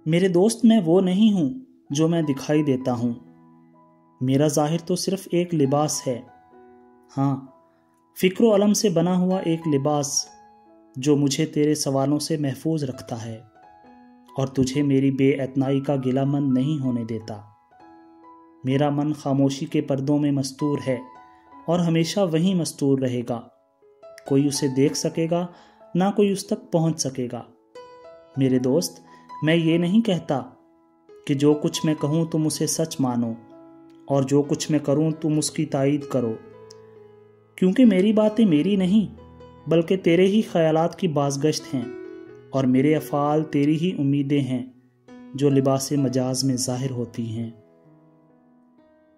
میرے دوست میں وہ نہیں ہوں جو میں دکھائی دیتا ہوں، میرا ظاہر تو صرف ایک لباس ہے، ہاں فکر و علم سے بنا ہوا ایک لباس جو مجھے تیرے سوالوں سے محفوظ رکھتا ہے اور تجھے میری بے اعتنائی کا گلہ مند نہیں ہونے دیتا۔ میرا من خاموشی کے پردوں میں مستور ہے اور ہمیشہ وہیں مستور رہے گا، کوئی اسے دیکھ سکے گا نہ کوئی اس تک پہنچ سکے گا۔ میرے دوست، میں یہ نہیں کہتا کہ جو کچھ میں کہوں تم اسے سچ مانو اور جو کچھ میں کروں تم اس کی تائید کرو، کیونکہ میری باتیں میری نہیں بلکہ تیرے ہی خیالات کی بازگشت ہیں اور میرے افعال تیری ہی امیدیں ہیں جو لباس مجاز میں ظاہر ہوتی ہیں۔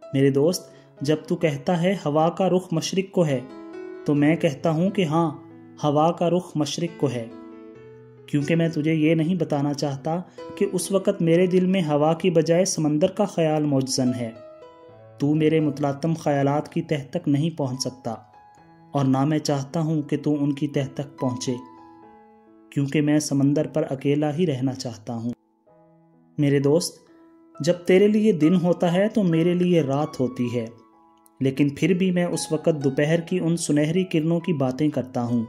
میرے دوست، جب تو کہتا ہے ہوا کا رخ مشرق کو ہے تو میں کہتا ہوں کہ ہاں، ہوا کا رخ مشرق کو ہے، کیونکہ میں تجھے یہ نہیں بتانا چاہتا کہ اس وقت میرے دل میں ہوا کی بجائے سمندر کا خیال موجزن ہے۔ تو میرے متلاطم خیالات کی تہ تک نہیں پہنچ سکتا اور نہ میں چاہتا ہوں کہ تو ان کی تہ تک پہنچے، کیونکہ میں سمندر پر اکیلا ہی رہنا چاہتا ہوں۔ میرے دوست، جب تیرے لیے دن ہوتا ہے تو میرے لیے رات ہوتی ہے، لیکن پھر بھی میں اس وقت دوپہر کی ان سنہری کرنوں کی باتیں کرتا ہوں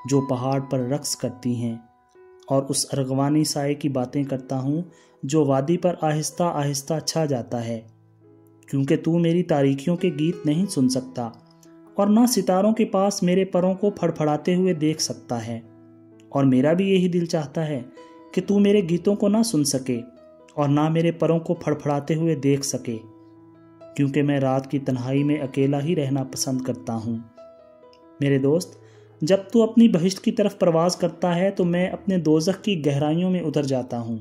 جو پہاڑ پر رقص کرتی ہیں، اور اس ارغوانی سائے کی باتیں کرتا ہوں جو وادی پر آہستہ آہستہ چھا جاتا ہے، کیونکہ تو میری تاریکیوں کے گیت نہیں سن سکتا اور نہ ستاروں کے پاس میرے پروں کو پھڑپھڑاتے ہوئے دیکھ سکتا ہے، اور میرا بھی یہی دل چاہتا ہے کہ تو میرے گیتوں کو نہ سن سکے اور نہ میرے پروں کو پھڑپھڑاتے ہوئے دیکھ سکے، کیونکہ میں رات کی تنہائی میں اکیلا ہی رہنا پسند کرتا ہوں۔ میرے دوست، جب تو اپنی بہشت کی طرف پرواز کرتا ہے تو میں اپنے دوزخ کی گہرائیوں میں اتر جاتا ہوں۔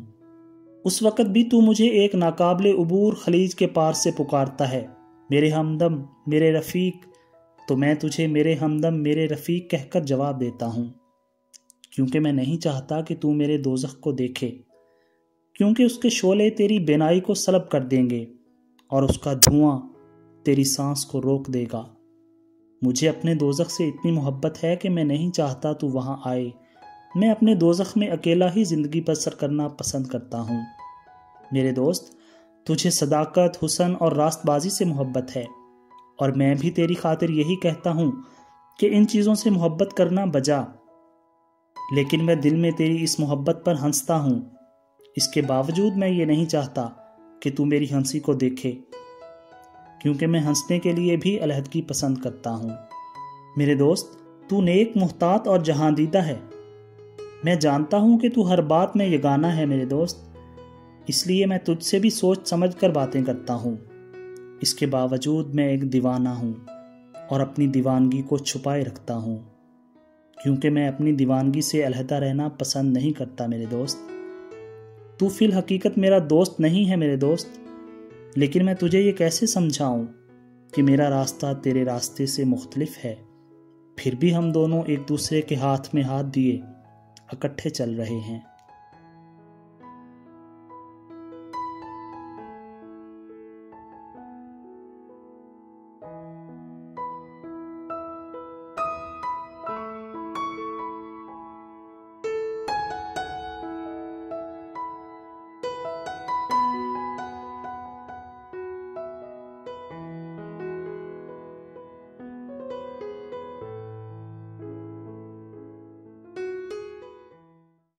اس وقت بھی تو مجھے ایک ناقابل عبور خلیج کے پار سے پکارتا ہے، میرے ہمدم، میرے رفیق، تو میں تجھے میرے ہمدم، میرے رفیق کہہ کر جواب دیتا ہوں، کیونکہ میں نہیں چاہتا کہ تو میرے دوزخ کو دیکھے، کیونکہ اس کے شعلے تیری بینائی کو سلب کر دیں گے اور اس کا دھواں تیری سانس کو روک دے گا۔ مجھے اپنے دوزخ سے اتنی محبت ہے کہ میں نہیں چاہتا تو وہاں آئے، میں اپنے دوزخ میں اکیلا ہی زندگی بسر کرنا پسند کرتا ہوں۔ میرے دوست، تجھے صداقت، حسن اور راست بازی سے محبت ہے، اور میں بھی تیری خاطر یہی کہتا ہوں کہ ان چیزوں سے محبت کرنا بجا، لیکن میں دل میں تیری اس محبت پر ہنستا ہوں۔ اس کے باوجود میں یہ نہیں چاہتا کہ تو میری ہنسی کو دیکھے، کیونکہ میں ہنسنے کے لیے بھی علیحدگی پسند کرتا ہوں۔ میرے دوست، تو نیک، محتاط اور جہاں دیدہ ہے، میں جانتا ہوں کہ تو ہر بات میں یگانہ ہے میرے دوست، اس لیے میں تجھ سے بھی سوچ سمجھ کر باتیں کرتا ہوں۔ اس کے باوجود میں ایک دیوانہ ہوں اور اپنی دیوانگی کو چھپائے رکھتا ہوں، کیونکہ میں اپنی دیوانگی سے علیحدہ رہنا پسند نہیں کرتا میرے دوست۔ تو فی الحقیقت میرا دوست نہیں ہے میرے دوست، لیکن میں تجھے یہ کیسے سمجھاؤں کہ میرا راستہ تیرے راستے سے مختلف ہے، پھر بھی ہم دونوں ایک دوسرے کے ہاتھ میں ہاتھ دیے اکٹھے چل رہے ہیں۔